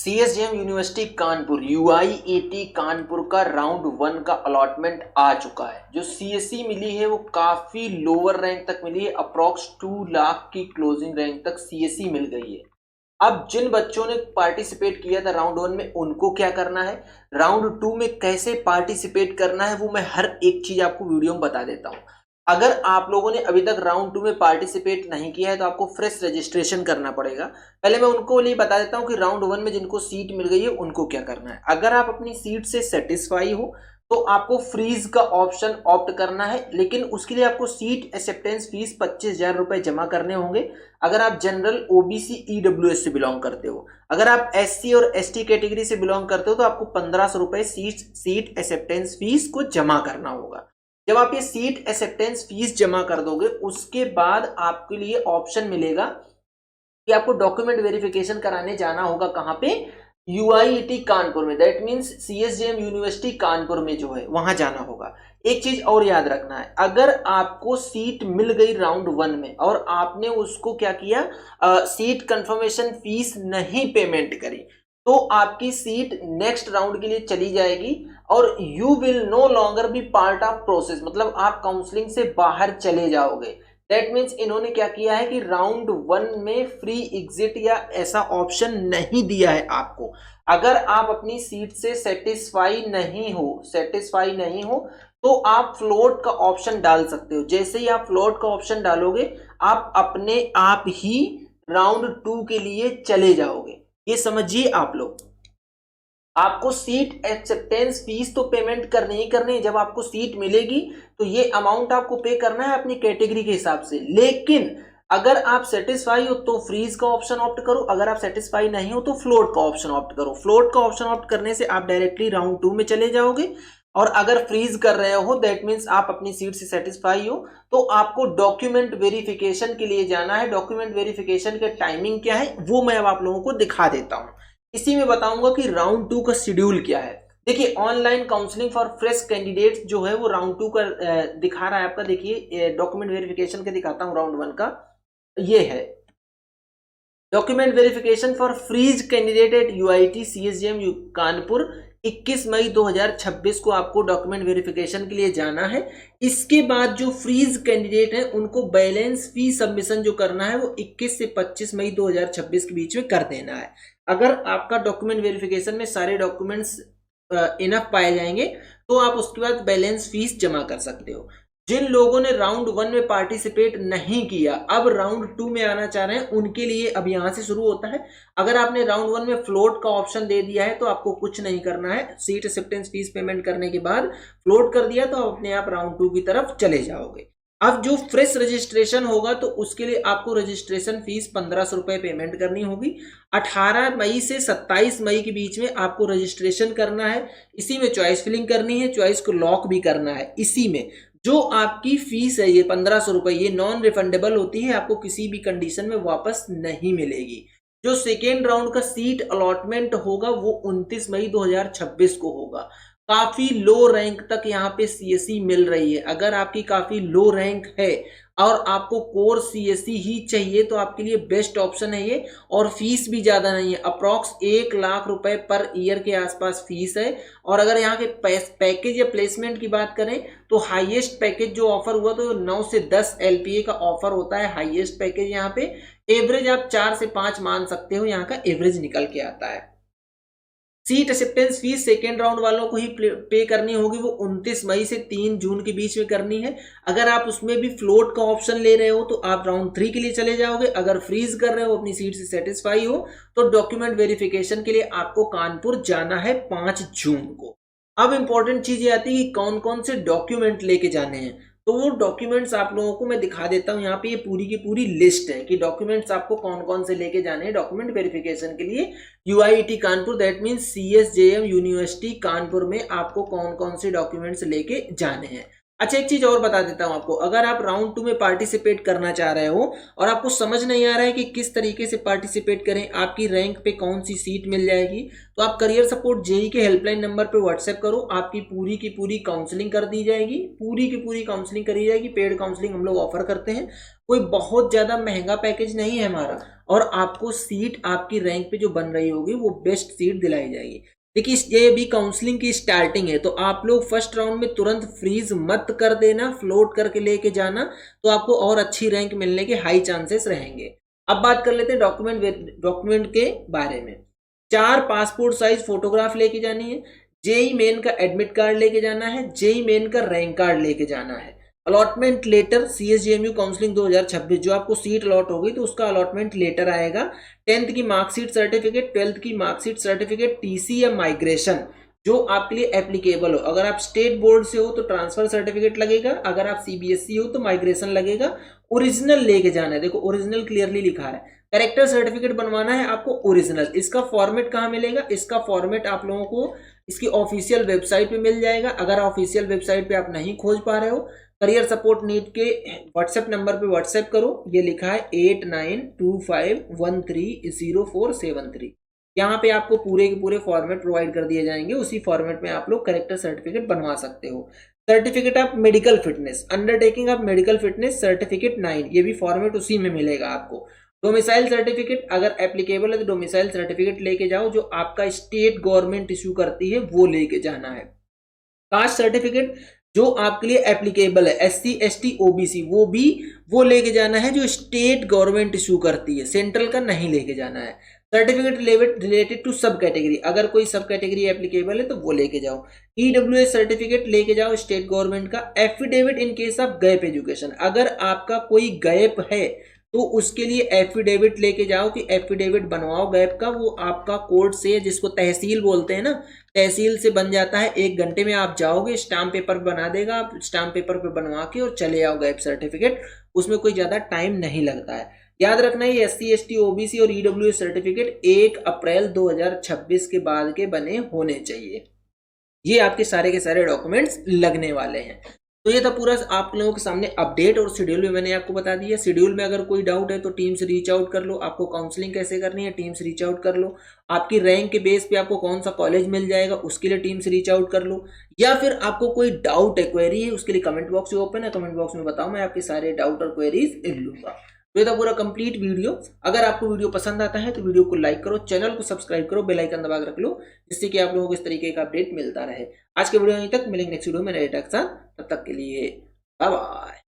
CSJM university Kanpur यूआईएटी Kanpur का round 1 का allotment आ चुका है। जो सीएससी मिली है वो काफी लोअर रैंक तक मिली है, अप्रॉक्स 2 लाख की क्लोजिंग रैंक तक सीएससी मिल गई है। अब जिन बच्चों ने पार्टिसिपेट किया था राउंड 1 में उनको क्या करना है, राउंड 2 में कैसे पार्टिसिपेट करना है, वो मैं हर एक चीज आपको वीडियो में बता देता हूं। अगर आप लोगों ने अभी तक राउंड 2 में पार्टिसिपेट नहीं किया है तो आपको फ्रेश रजिस्ट्रेशन करना पड़ेगा। पहले मैं उनको लिए बता देता हूं कि राउंड 1 में जिनको सीट मिल गई है उनको क्या करना है। अगर आप अपनी सीट से सेटिस्फाई हो तो आपको फ्रीज का ऑप्शन ऑप्ट करना है, लेकिन उसके लिए आपको सीट एक्सेप्टेंस फीस 25,000 रुपए जमा करने होंगे। अगर आप जनरल ओबीसी ईडब्ल्यूएस से बिलोंग करते हो, अगर आप एससी और एसटी कैटेगरी से बिलोंग करते हो तो आपको 1500 रुपए सीट एक्सेप्टेंस फीस को जमा करना होगा। जब आप ये सीट एक्सेप्टेंस फीस जमा कर दोगे उसके बाद आपके लिए ऑप्शन मिलेगा कि आपको डॉक्यूमेंट वेरिफिकेशन कराने जाना होगा। कहां पे? यूआईटी कानपुर में, that means CSJM university Kanpur में जो है वहां जाना होगा। एक चीज और याद रखना है, अगर आपको सीट मिल गई राउंड 1 में और आपने उसको क्या किया, सीट कंफर्मेशन फीस नहीं पेमेंट करी तो आपकी सीट नेक्स्ट राउंड के लिए चली जाएगी और you will no longer be part of process, मतलब आप काउंसलिंग से बाहर चले जाओगे। दैट मीन्स इन्होंने क्या किया है कि राउंड 1 में फ्री एग्जिट या ऐसा ऑप्शन नहीं दिया है आपको। अगर आप अपनी सीट से सेटिस्फाई नहीं हो तो आप फ्लोट का ऑप्शन डाल सकते हो। जैसे ही आप फ्लोट का ऑप्शन डालोगे आप अपने आप ही राउंड 2 के लिए चले जाओगे। ये समझिए आप लोग, आपको सीट एक्सेप्टेंस फीस तो पेमेंट करनी ही करनी है। जब आपको सीट मिलेगी तो ये अमाउंट आपको पे करना है अपनी कैटेगरी के हिसाब से, लेकिन अगर आप सेटिस्फाई हो तो फ्रीज का ऑप्शन ऑप्ट करो, अगर आप सेटिस्फाई नहीं हो तो फ्लोट का ऑप्शन ऑप्ट करो। फ्लोट का ऑप्शन ऑप्ट करने से आप डायरेक्टली राउंड 2 में चले जाओगे, और अगर फ्रीज कर रहे हो दैट मीन्स आप अपनी सीट से सेटिस्फाई हो तो आपको डॉक्यूमेंट वेरिफिकेशन के लिए जाना है। डॉक्यूमेंट वेरिफिकेशन के टाइमिंग क्या है वो मैं अब आप लोगों को दिखा देता हूं। इसी में बताऊंगा कि राउंड 2 का शेड्यूल क्या है। देखिए, online counselling for fresh candidates जो है वो राउंड 2 का दिखा रहा है आपका। देखिए, डॉक्यूमेंट वेरिफिकेशन के दिखाता हूं राउंड 1 का, ये है document verification for freeze candidate at UIT CSJM Kanpur. 21 मई 2026 को आपको डॉक्यूमेंट वेरिफिकेशन के लिए जाना है। इसके बाद जो फ्रीज कैंडिडेट है उनको बैलेंस फी सबमिशन जो करना है वो 21 से 25 मई 2026 के बीच में कर देना है। अगर आपका डॉक्यूमेंट वेरिफिकेशन में सारे डॉक्यूमेंट्स इनफ पाए जाएंगे तो आप उसके बाद बैलेंस फीस जमा कर सकते हो। जिन लोगों ने राउंड 1 में पार्टिसिपेट नहीं किया अब राउंड 2 में आना चाह रहे हैं उनके लिए अब यहां से शुरू होता है। अगर आपने राउंड 1 में फ्लोट का ऑप्शन दे दिया है तो आपको कुछ नहीं करना है। सीट एक्सेप्टेंस फीस पेमेंट करने के बाद फ्लोट कर दिया तो आप अपने आप राउंड 2 की तरफ चले जाओगे। अब जो फ्रेश रजिस्ट्रेशन होगा तो उसके लिए आपको रजिस्ट्रेशन फीस 1500 रुपए पेमेंट करनी होगी। 18 मई से 27 मई के बीच में आपको रजिस्ट्रेशन करना है। इसी में चॉइस फिलिंग करनी है, चॉइस को लॉक भी करना है। इसी में जो आपकी फीस है ये 1500 रुपए, ये नॉन रिफंडेबल होती है, आपको किसी भी कंडीशन में वापस नहीं मिलेगी। जो सेकेंड राउंड का सीट अलॉटमेंट होगा वो 29 मई 2026 को होगा। काफी लो रैंक तक यहाँ पे सीएससी मिल रही है। अगर आपकी काफी लो रैंक है और आपको कोर सीएससी ही चाहिए तो आपके लिए बेस्ट ऑप्शन है ये, और फीस भी ज्यादा नहीं है। अप्रॉक्स 1 लाख रुपए पर ईयर के आसपास फीस है। और अगर यहाँ के पैकेज या प्लेसमेंट की बात करें तो हाईएस्ट पैकेज जो ऑफर हुआ तो 9 से 10 एलपीए का ऑफर होता है हाईएस्ट पैकेज। यहाँ पे एवरेज आप 4 से 5 मान सकते हो, यहाँ का एवरेज निकल के आता है। Seat acceptance fees second round वालों को ही पे करनी होगी, वो 29 मई से 3 जून के बीच में करनी है। अगर आप उसमें भी फ्लोट का ऑप्शन ले रहे हो तो आप राउंड 3 के लिए चले जाओगे। अगर फ्रीज कर रहे हो, अपनी सीट से सेटिस्फाई हो तो डॉक्यूमेंट वेरिफिकेशन के लिए आपको कानपुर जाना है 5 जून को। अब इंपॉर्टेंट चीज ये आती है कि कौन कौन से डॉक्यूमेंट लेके जाने हैं, तो वो डॉक्यूमेंट्स आप लोगों को मैं दिखा देता हूं। यहाँ पे ये पूरी की पूरी लिस्ट है कि डॉक्यूमेंट्स आपको कौन कौन से लेके जाने हैं डॉक्यूमेंट वेरिफिकेशन के लिए UIT Kanpur, that means CSJM university Kanpur में आपको कौन कौन से डॉक्यूमेंट्स लेके जाने हैं। अच्छा, एक चीज और बता देता हूं आपको, अगर आप राउंड 2 में पार्टिसिपेट करना चाह रहे हो और आपको समझ नहीं आ रहा है कि किस तरीके से पार्टिसिपेट करें, आपकी रैंक पे कौन सी सीट मिल जाएगी, तो आप करियर सपोर्ट जेई के हेल्पलाइन नंबर पे व्हाट्सएप करो, आपकी पूरी की पूरी काउंसलिंग कर दी जाएगी, पूरी की पूरी काउंसलिंग करी जाएगी। पेड काउंसलिंग हम लोग ऑफर करते हैं, कोई बहुत ज्यादा महंगा पैकेज नहीं है हमारा, और आपको सीट आपकी रैंक पे जो बन रही होगी वो बेस्ट सीट दिलाई जाएगी। देखिए, ये भी काउंसलिंग की स्टार्टिंग है, तो आप लोग फर्स्ट राउंड में तुरंत फ्रीज मत कर देना, फ्लोट करके लेके जाना, तो आपको और अच्छी रैंक मिलने के हाई चांसेस रहेंगे। अब बात कर लेते हैं डॉक्यूमेंट के बारे में। 4 पासपोर्ट साइज फोटोग्राफ लेके जानी है, जेई मेन का एडमिट कार्ड लेके जाना है, जेई मेन का रैंक कार्ड लेके जाना है, अलॉटमेंट लेटर सीएसजेएमयू काउंसलिंग 2026 जो आपको सीट अलॉट होगी तो उसका अलॉटमेंट लेटर आएगा, 10th की मार्कशीट सर्टिफिकेट, 12th की मार्कशीट सर्टिफिकेट, टीसी या माइग्रेशन जो आपके लिए एप्लीकेबल हो। अगर आप स्टेट बोर्ड से हो तो ट्रांसफर सर्टिफिकेट लगेगा, अगर आप सीबीएसई हो तो माइग्रेशन लगेगा। ओरिजिनल लेके जाना है, देखो ओरिजिनल क्लियरली लिखा है। कैरेक्टर सर्टिफिकेट बनवाना है आपको ओरिजिनल। इसका फॉर्मेट कहाँ मिलेगा, इसका फॉर्मेट आप लोगों को इसकी ऑफिशियल वेबसाइट पे मिल जाएगा। अगर ऑफिशियल वेबसाइट पे आप नहीं खोज पा रहे हो, करियर सपोर्ट नीट के व्हाट्सएप नंबर पे व्हाट्सएप करो, ये लिखा है 8925130473। यहाँ पे आपको पूरे के पूरे फॉर्मेट प्रोवाइड कर दिए जाएंगे, उसी फॉर्मेट में आप लोग करेक्टर सर्टिफिकेट बनवा सकते हो। Certificate of medical fitness, undertaking of medical fitness certificate 9, ये भी फॉर्मेट उसी में मिलेगा आपको। डोमिसाइल सर्टिफिकेट अगर एप्लीकेबल है तो डोमिसाइल सर्टिफिकेट लेके जाओ, जो आपका स्टेट गवर्नमेंट इश्यू करती है वो लेके जाना है। कास्ट सर्टिफिकेट जो आपके लिए एप्लीकेबल है, एससी एसटी ओबीसी वो लेके जाना है जो स्टेट गवर्नमेंट इशू करती है, सेंट्रल का नहीं लेके जाना है। सर्टिफिकेट रिलेटेड टू सब कैटेगरी, अगर कोई सब कैटेगरी एप्लीकेबल है तो वो लेके जाओ। ईडब्ल्यूएस सर्टिफिकेट लेके जाओ स्टेट गवर्नमेंट का। Affidavit in case of gap education, अगर आपका कोई गैप है तो उसके लिए एफिडेविट लेके जाओ कि एफिडेविट बनवाओ गैप का, वो आपका कोर्ट से, जिसको तहसील बोलते हैं ना, तहसील से बन जाता है। 1 घंटे में आप जाओगे, स्टाम्प पेपर बना देगा, आप स्टाम्प पेपर पे बनवा के और चले आओ गैप सर्टिफिकेट, उसमें कोई ज्यादा टाइम नहीं लगता है। याद रखना है एससी एसटी ओबीसी और ईडब्ल्यूएस सर्टिफिकेट 1 अप्रैल 2026 के बाद के बने होने चाहिए। ये आपके सारे के सारे डॉक्यूमेंट्स लगने वाले हैं। तो ये था पूरा आप लोगों के सामने अपडेट, और शेड्यूल भी मैंने आपको बता दिया। शेड्यूल में अगर कोई डाउट है तो टीम से रीच आउट कर लो, आपको काउंसलिंग कैसे करनी है टीम से रीच आउट कर लो, आपकी रैंक के बेस पे आपको कौन सा कॉलेज मिल जाएगा उसके लिए टीम से रीच आउट कर लो, या फिर आपको कोई डाउट है, क्वेरी है, उसके लिए कमेंट बॉक्स ओपन है, कमेंट बॉक्स में बताओ, मैं आपके सारे डाउट और क्वेरीज ले लूंगा। तो ये था पूरा कंप्लीट वीडियो। अगर आपको वीडियो पसंद आता है तो वीडियो को लाइक करो, चैनल को सब्सक्राइब करो, बेल आइकन दबा के रख लो, जिससे कि आप लोगों को इस तरीके का अपडेट मिलता रहे। आज के वीडियो यहीं तक, मिलेंगे नेक्स्ट वीडियो में नए टॉपिक के साथ, तब तक के लिए बाय बाय।